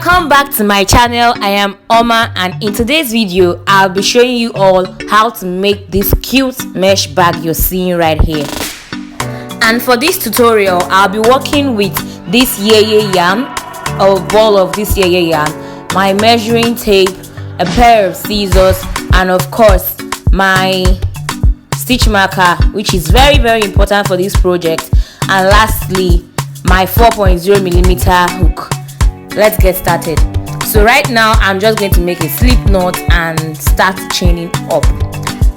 Welcome back to my channel. I am Oma, and in today's video I'll be showing you all how to make this cute mesh bag you're seeing right here. And for this tutorial I'll be working with this yeye yarn, a ball of this yeye yarn, my measuring tape, a pair of scissors, and of course my stitch marker, which is very important for this project, and lastly my 4.0mm hook. Let's get started. So right now I'm just going to make a slip knot and start chaining up.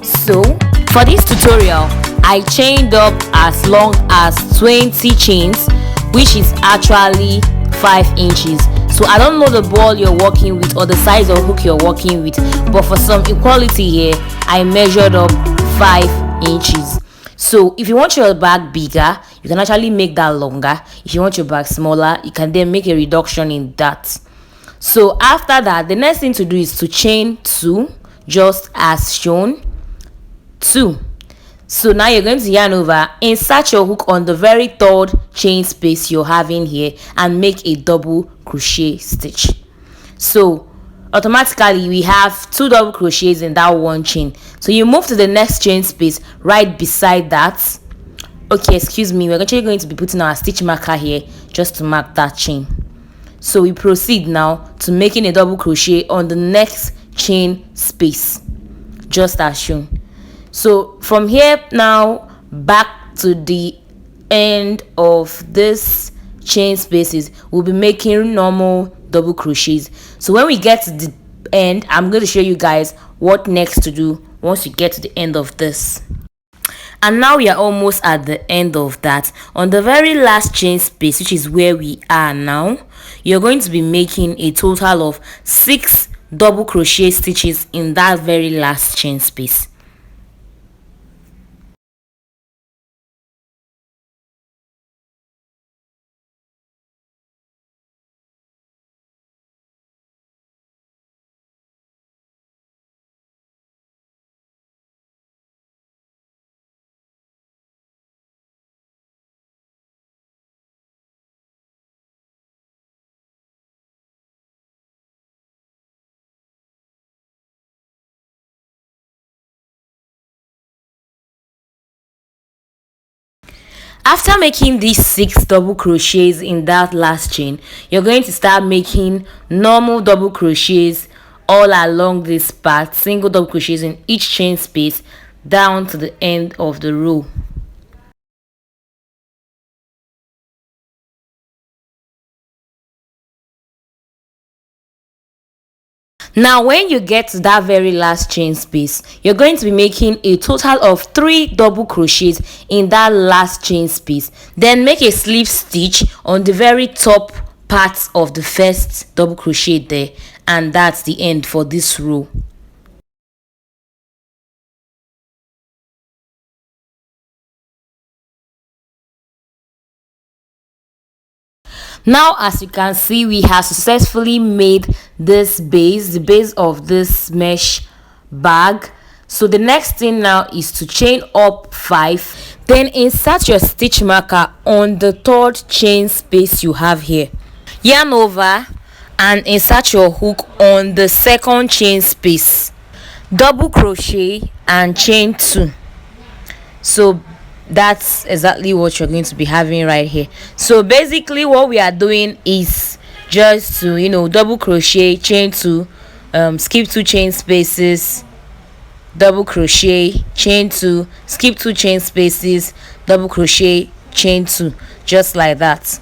So for this tutorial I chained up as long as 20 chains, which is actually 5 inches. So I don't know the ball you're working with or the size of hook you're working with, but for some equality here I measured up 5 inches. So if you want your bag bigger, you can actually make that longer. If you want your bag smaller, you can then make a reduction in that. So after that, the next thing to do is to chain 2, just as shown. 2. So now you're going to yarn over, insert your hook on the very third chain space you're having here, and make a double crochet stitch. So automatically we have 2 double crochets in that one chain. So you move to the next chain space right beside that. Okay, excuse me, we're actually going to be putting our stitch marker here just to mark that chain. So we proceed now to making a double crochet on the next chain space, just as shown. So from here now back to the end of this chain spaces, we'll be making normal double crochets. So when we get to the end, I'm going to show you guys what next to do once you get to the end of this. And now we are almost at the end of that. On the very last chain space, which is where we are now, you're going to be making a total of 6 double crochet stitches in that very last chain space. After making these 6 double crochets in that last chain, you're going to start making normal double crochets all along this part, single double crochets in each chain space down to the end of the row. Now when you get to that very last chain space, you're going to be making a total of 3 double crochets in that last chain space. Then make a slip stitch on the very top part of the first double crochet there, and that's the end for this row. Now as you can see, we have successfully made this base, the base of this mesh bag. So the next thing now is to chain up 5, then insert your stitch marker on the third chain space you have here, yarn over and insert your hook on the second chain space, double crochet and chain 2. So that's exactly what you're going to be having right here. So basically what we are doing is just to double crochet, chain 2, skip 2 chain spaces, double crochet, chain 2, skip 2 chain spaces, double crochet, chain 2, just like that.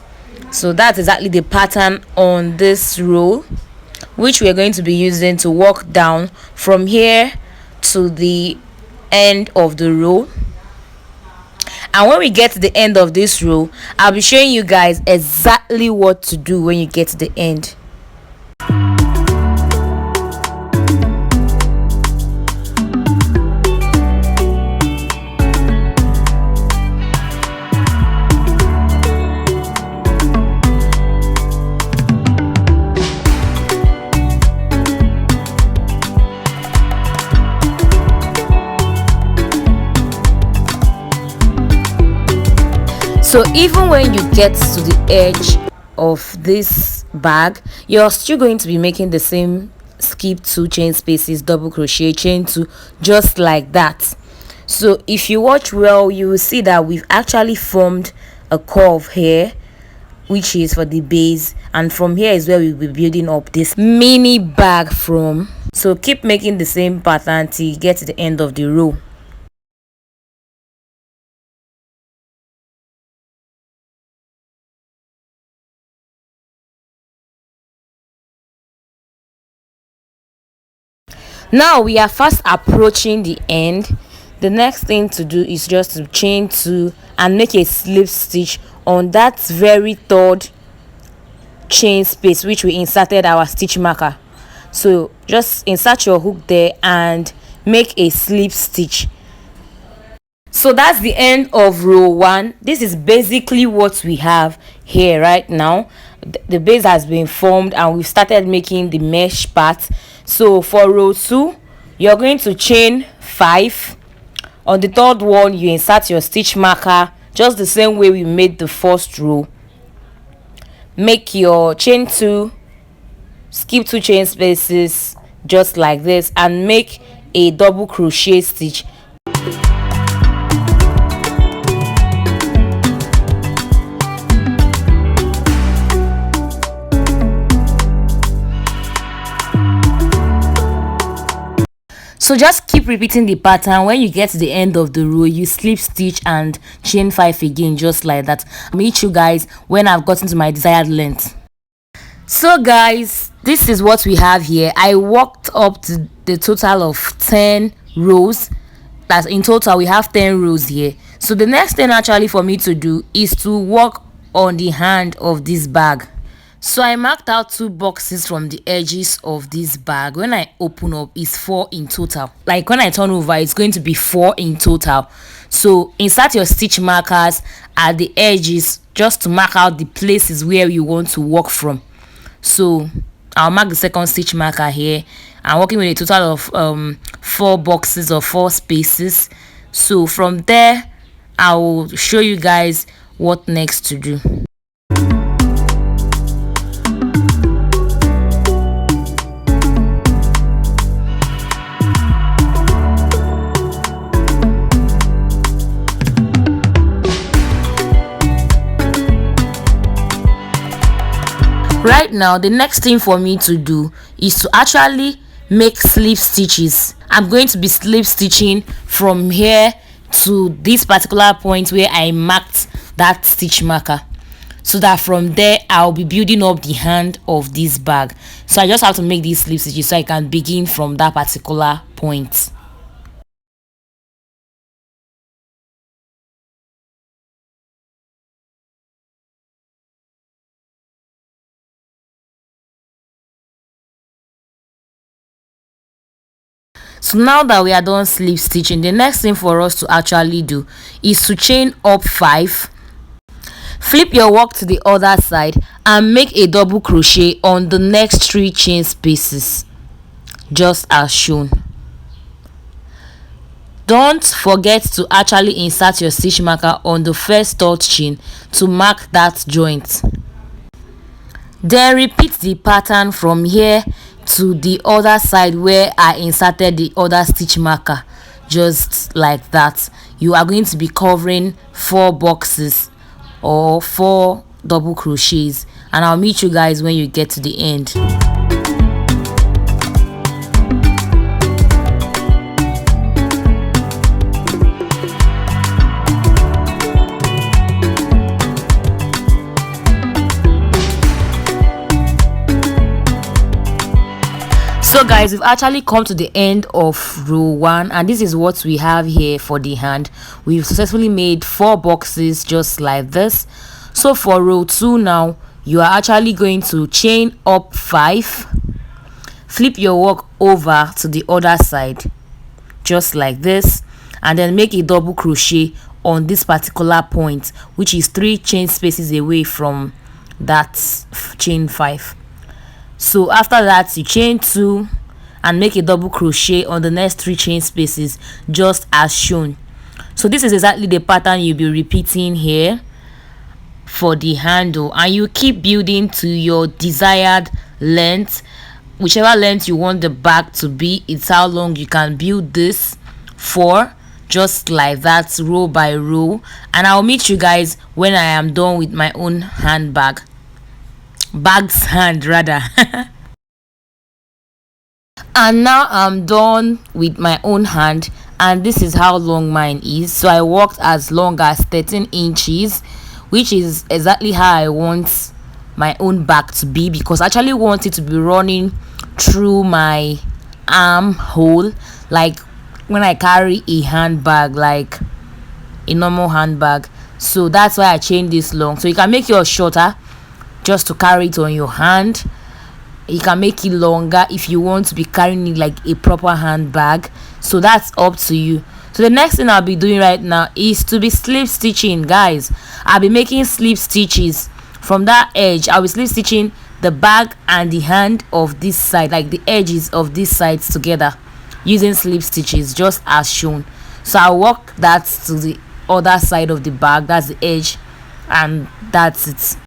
So that's exactly the pattern on this row, which we are going to be using to walk down from here to the end of the row. And when we get to the end of this row, I'll be showing you guys exactly what to do when you get to the end. So even when you get to the edge of this bag, you're still going to be making the same skip 2 chain spaces, double crochet, chain 2, just like that. So if you watch well, you will see that we've actually formed a curve here, which is for the base, and from here is where we'll be building up this mini bag from. So keep making the same pattern till you get to the end of the row. Now we are fast approaching the end. The next thing to do is just to chain 2 and make a slip stitch on that very third chain space which we inserted our stitch marker. So just insert your hook there and make a slip stitch. So that's the end of row 1. This is basically what we have here right now. The base has been formed and we've started making the mesh part. So for row 2, you're going to chain 5. On the third one, you insert your stitch marker just the same way we made the first row. Make your chain 2, skip 2 chain spaces just like this, and make a double crochet stitch. So just keep repeating the pattern. When you get to the end of the row, you slip stitch and chain 5 again, just like that. I'll meet you guys when I've gotten to my desired length. So guys, this is what we have here. I worked up to the total of 10 rows. That's in total we have 10 rows here. So the next thing actually for me to do is to work on the hand of this bag. So I marked out 2 boxes from the edges of this bag. When I open up, it's 4 in total. Like when I turn over, it's going to be 4 in total. So insert your stitch markers at the edges just to mark out the places where you want to work from. So I'll mark the second stitch marker here. I'm working with a total of 4 boxes or 4 spaces. So from there, I will show you guys what next to do. Right now, the next thing for me to do is to actually make slip stitches. I'm going to be slip stitching from here to this particular point where I marked that stitch marker, so that from there I'll be building up the hand of this bag. So I just have to make these slip stitches so I can begin from that particular point. So now that we are done slip stitching, the next thing for us to actually do is to chain up 5, flip your work to the other side and make a double crochet on the next 3 chain spaces, just as shown. Don't forget to actually insert your stitch marker on the first third chain to mark that joint. Then repeat the pattern from here to the other side where I inserted the other stitch marker, just like that. You are going to be covering 4 boxes or 4 double crochets, and I'll meet you guys when you get to the end. So guys, we've actually come to the end of row 1, and this is what we have here for the hand. We've successfully made 4 boxes just like this. So for row 2 now, you are actually going to chain up 5, flip your work over to the other side just like this, and then make a double crochet on this particular point, which is 3 chain spaces away from that chain 5. So after that, you chain 2 and make a double crochet on the next 3 chain spaces, just as shown. So this is exactly the pattern you'll be repeating here. for the handle, and you keep building to your desired length. Whichever length you want the bag to be, it's how long you can build this for, just like that, row by row. And I'll meet you guys when I am done with my own bag's hand rather. And now I'm done with my own hand, and this is how long mine is. So I worked as long as 13 inches, which is exactly how I want my own bag to be, because I actually want it to be running through my armhole, like when I carry a handbag, like a normal handbag. So that's why I changed this long. So you can make yours shorter just to carry it on your hand. You can make it longer if you want to be carrying it like a proper handbag. So that's up to you. So the next thing I'll be doing right now is to be slip stitching, guys. I'll be making slip stitches from that edge. I'll be slip stitching the bag and the hand of this side, like the edges of these sides together, using slip stitches just as shown. So I'll work that to the other side of the bag, that's the edge, and that's it.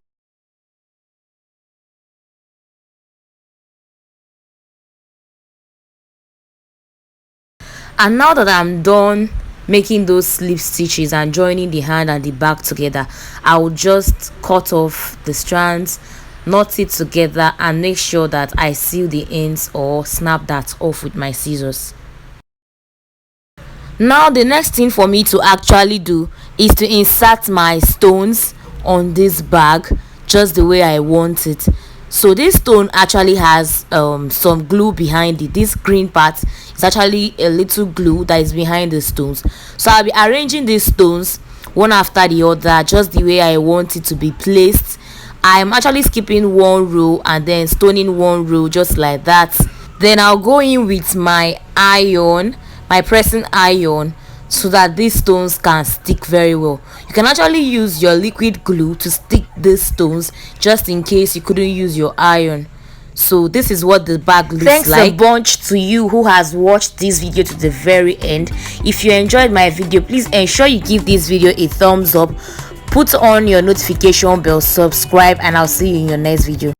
And now that I'm done making those slip stitches and joining the hand and the bag together, I will just cut off the strands, knot it together, and make sure that I seal the ends or snap that off with my scissors. Now the next thing for me to actually do is to insert my stones on this bag just the way I want it. So this stone actually has some glue behind it. This green part is actually a little glue that is behind the stones. So I'll be arranging these stones one after the other just the way I want it to be placed. I'm actually skipping one row and then stoning one row just like that. Then I'll go in with my iron, my pressing iron, so that these stones can stick very well. You can actually use your liquid glue to stick these stones just in case you couldn't use your iron. So this is what the bag looks like. Thanks a bunch to you who has watched this video to the very end. If you enjoyed my video, please ensure you give this video a thumbs up, put on your notification bell, subscribe, and I'll see you in your next video.